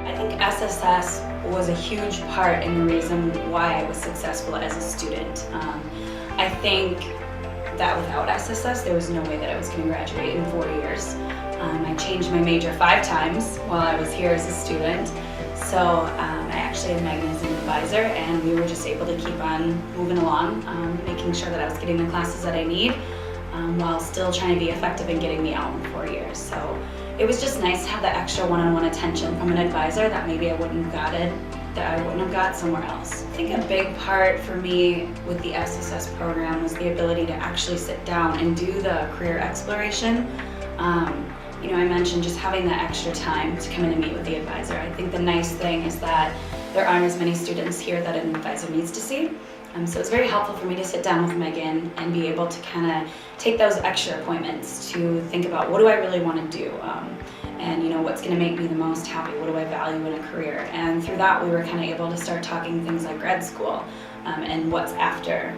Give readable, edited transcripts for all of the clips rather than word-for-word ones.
I think SSS was a huge part in the reason why I was successful as a student. I think that without SSS, there was no way that I was going to graduate in 4 years. I changed my major 5 times while I was here as a student. So I actually had Megan as an advisor, and we were just able to keep on moving along, making sure that I was getting the classes that I need, while still trying to be effective in getting me out in 4 years. So it was just nice to have that extra one-on-one attention from an advisor that maybe I wouldn't have got somewhere else. I think a big part for me with the SSS program was the ability to actually sit down and do the career exploration. I mentioned just having that extra time to come in and meet with the advisor. I think the nice thing is that there aren't as many students here that an advisor needs to see. So it's very helpful for me to sit down with Megan and be able to kind of take those extra appointments to think about what do I really want to do, and what's going to make me the most happy, what do I value in a career. And through that we were kind of able to start talking things like grad school and what's after,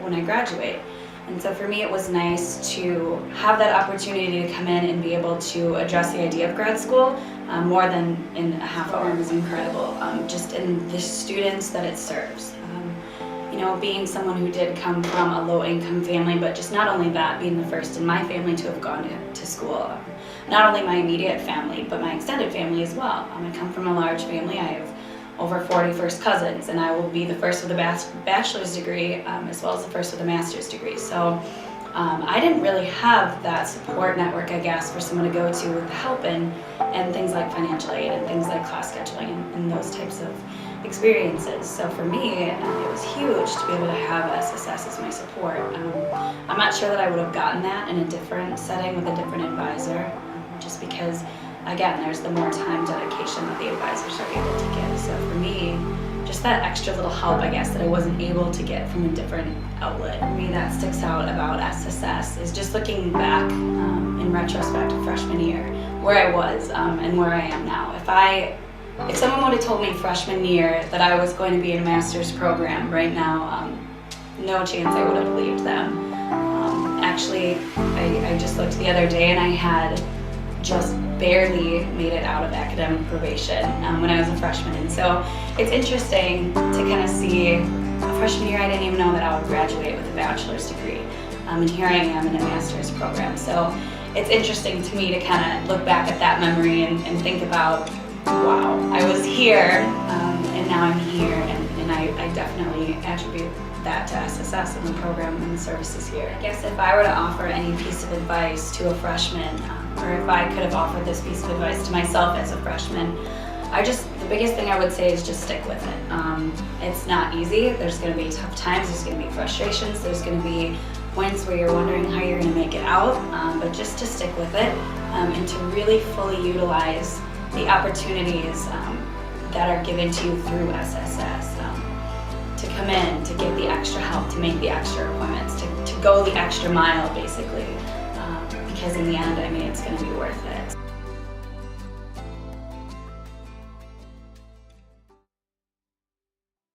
when I graduate. And so for me it was nice to have that opportunity to come in and be able to address the idea of grad school more than in a half hour. It was incredible, just in the students that it serves. Being someone who did come from a low-income family, but just not only that, being the first in my family to have gone to school. Not only my immediate family, but my extended family as well. I come from a large family. I have over 40 first cousins, and I will be the first with a bachelor's degree as well as the first with a master's degree. So I didn't really have that support network, I guess, for someone to go to with help and things like financial aid and things like class scheduling and those types of experiences. So for me, it was huge to be able to have SSS as my support. I'm not sure that I would have gotten that in a different setting with a different advisor, just because, again, there's the more time dedication that the advisors are able to give. So for me, just that extra little help, I guess, that I wasn't able to get from a different outlet. For me, that sticks out about SSS is just looking back in retrospect to freshman year, where I was and where I am now. If someone would have told me freshman year that I was going to be in a master's program right now, no chance I would have believed them. Actually, I just looked the other day and I had just barely made it out of academic probation when I was a freshman. And so it's interesting to kind of see a freshman year I didn't even know that I would graduate with a bachelor's degree. And here I am in a master's program. So it's interesting to me to kind of look back at that memory and think about, wow, I was here and now I'm here, and I definitely attribute that to SSS and the program and the services here. I guess if I were to offer any piece of advice to a freshman, or if I could have offered this piece of advice to myself as a freshman, the biggest thing I would say is just stick with it. It's not easy. There's going to be tough times, there's going to be frustrations, there's going to be points where you're wondering how you're going to make it out, but just to stick with it and to really fully utilize the opportunities that are given to you through SSS. To come in, to get the extra help, to make the extra appointments, to go the extra mile, basically, because in the end, it's going to be worth it.